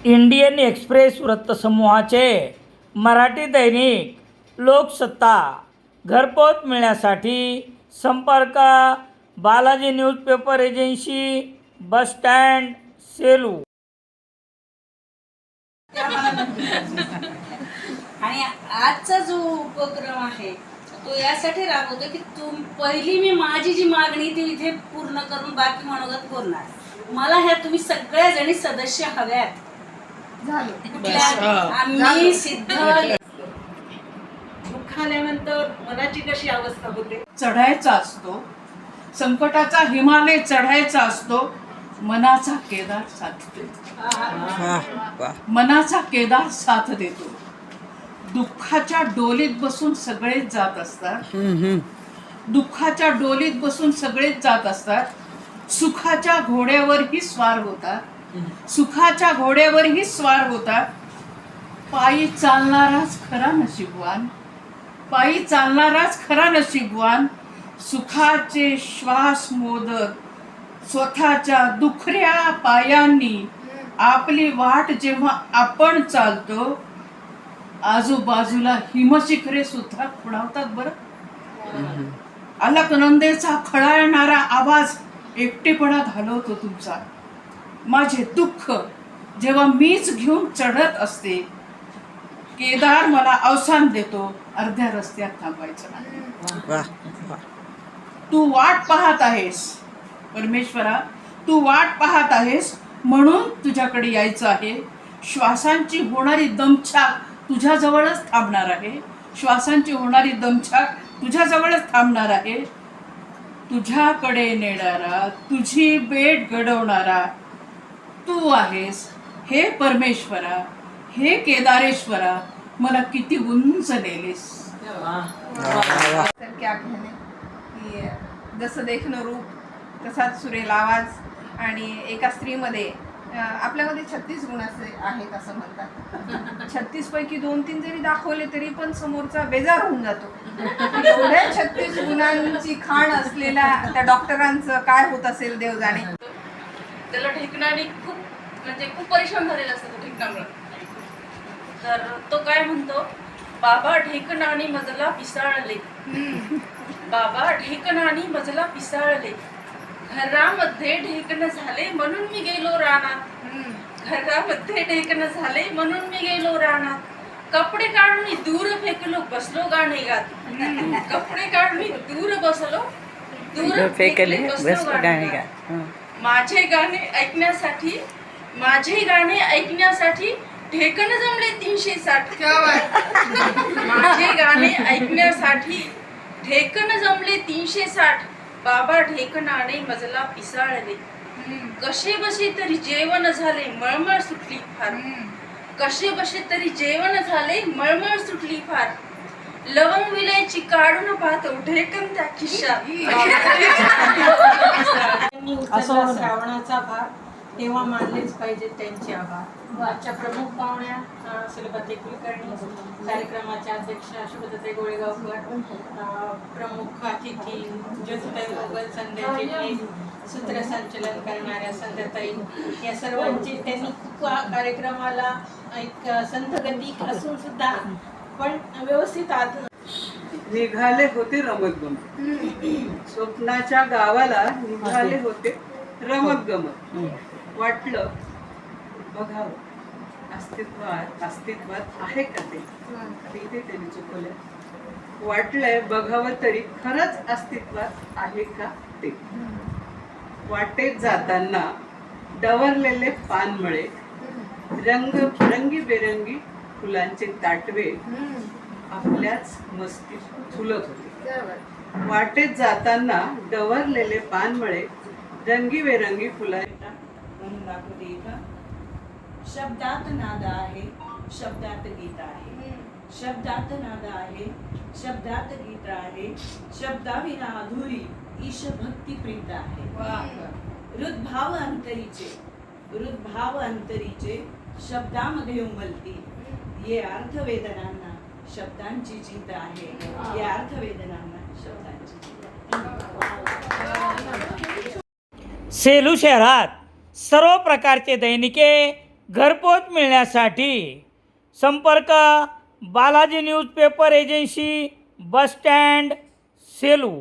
Indian express वृत्तसमूहाचे Marathi दैनिक लोकसत्ता घरपोच मिळण्यासाठी संपर्क Balaji newspaper agency, bus stand, Selu. आणि आजचा जो उपक्रम आहे तो यासाठी राबवतो की पहिली मी माझी जी मागणी ती इथे पूर्ण करून बाकी मनोगत बोलणार. मला ह्या तुम्ही सगळ्या जणी सदस्य हव्यात. आम्ही सिद्ध. दुःख आल्यानंतर मनाची कशी अवस्था होते. चढायचा असतो, संकटाचा हिमालय चढायचा असतो, मनाचा केदार साथ देतो. मनाचा केदार साथ देतो. दुःखाच्या डोलीत बसून सगळेच जात असतात. दुःखाच्या डोलीत बसून सगळेच जात असतात. सुखाच्या घोड्यावरही स्वार होतात. सुखाच्या घोड्यावरही स्वार होतात. पायी चालणाराच खरा नशीबवान. पायी चालणाराच खरा नशीबवान. सुखाचे श्वास मोदत स्वतःच्या दुखऱ्या पायांनी आपली वाट जेव्हा आपण चालतो, आजूबाजूला हिमशिखरे सुद्धा खुणावतात. बरं, अलकनंदेचा खळाळणारा आवाज एकटेपणा घालवतो तुमचा. माझे दुःख जेव्हा मीच घेऊन चढत असते, केदार मला अवसान देतो. अर्ध्या रस्त्यात थांबायचं नाही. तू वाट पाहत आहेस परमेश्वरा, तू वाट पाहत आहेस म्हणून तुझ्याकडे यायचं आहे. श्वासांची होणारी दमछाक तुझ्याजवळच थांबणार आहे. श्वासांची होणारी दमछाक तुझ्याजवळच थांबणार आहे. तुझ्याकडे नेणारा, तुझी भेट घडवणारा तू आहेस. हे परमेश्वरा, हे केदारेश्वरा, मला किती उंच नेलेस. तर क्या कहने की जसं देखणं रूप तसाच सुरेल आवाज. आणि एका स्त्रीमध्ये आपल्यामध्ये 36 गुण असे आहेत असं म्हणतात. 36 पैकी 2-3 जरी दाखवले तरी पण समोरचा बेजार होऊन जातो. एवढ्या 36 गुणांची खाण असलेल्या त्या डॉक्टरांचं काय होत असेल देव जाणे. त्याला ढेकणाने खूप परेशान झालेला असतो तो ढेकणामुळे. तर तो काय म्हणतो, बाबा ढेकणाने मजला पिसाळले. बाबा ढेकणाने मजला पिसाळले. घरामध्ये ढेकण झाले म्हणून मी गेलो रानात. घरामध्ये ढेकण झाले म्हणून मी गेलो रानात. कपडे काढून दूर फेकलो, बसलो गाणे गात. कपडे काढून दूर फेकले, बसलो गाणे गात. माझे गाणे ऐकण्यासाठी ढेकण जमले 360. माझे गाणे ऐकण्यासाठी ढेकण जमले 360. बाबा ढेकणाने मजला पिसाळले. कसे बसे तरी जेवण झाले, मळमळ सुटली फार. कसे बसे तरी जेवण झाले, मळमळ सुटली फार. लवंग विलायची काढून पाहतो, ढेकण त्या खिशात. उचलला श्रावणाचा भार, तेव्हा मानलेच पाहिजे त्यांचे आभार. आजच्या प्रमुख पाहुण्या सुलभाताई कुलकर्णी, कार्यक्रमाच्या अध्यक्षा शुभदाताई गोळेगावकर, प्रमुख अतिथी ज्योतिताई मोगल, संध्याची सूत्रसंचलन करणाऱ्या संध्याताई, या सर्वांची त्यांनी खूप कार्यक्रमाला एक संथ गती असून सुद्धा पण व्यवस्थित निघाले होते रमत गमत. स्वप्नाच्या गावाला निघाले होते रमत गमत. वाटलं बघावं अस्तित्वात आहे का ते. इथे त्यांनी चुकवलं. वाटलंय बघावं तरी खरंच अस्तित्वात आहे का ते. वाटेत जाताना डवरलेले पानमळे, रंगीबेरंगी फुलांचे ताटवे आपल्याच मस्तीत फुलत होते. वाटेत जाताना डवरलेले पानमळे, रंगीबेरंगी फुलांचा म्हणून दाखवते. इथं शब्दात नाद आहे, शब्दात गीत आहे. शब्दात नाद आहे, शब्दात गीत आहे. शब्दाविना अधुरी ईश भक्ती प्रीत आहे. हृदभाव अंतरीचे शब्दामध्ये उमलती. ये अर्थवेदनांना शब्दांची जीत आहे. या अर्थवेदनांना शब्दांची जीत. सेलू शहरात सर्व प्रकारचे दैनिके घरपोच मिळण्यासाठी संपर्क Balaji newspaper agency, bus stand, Selu.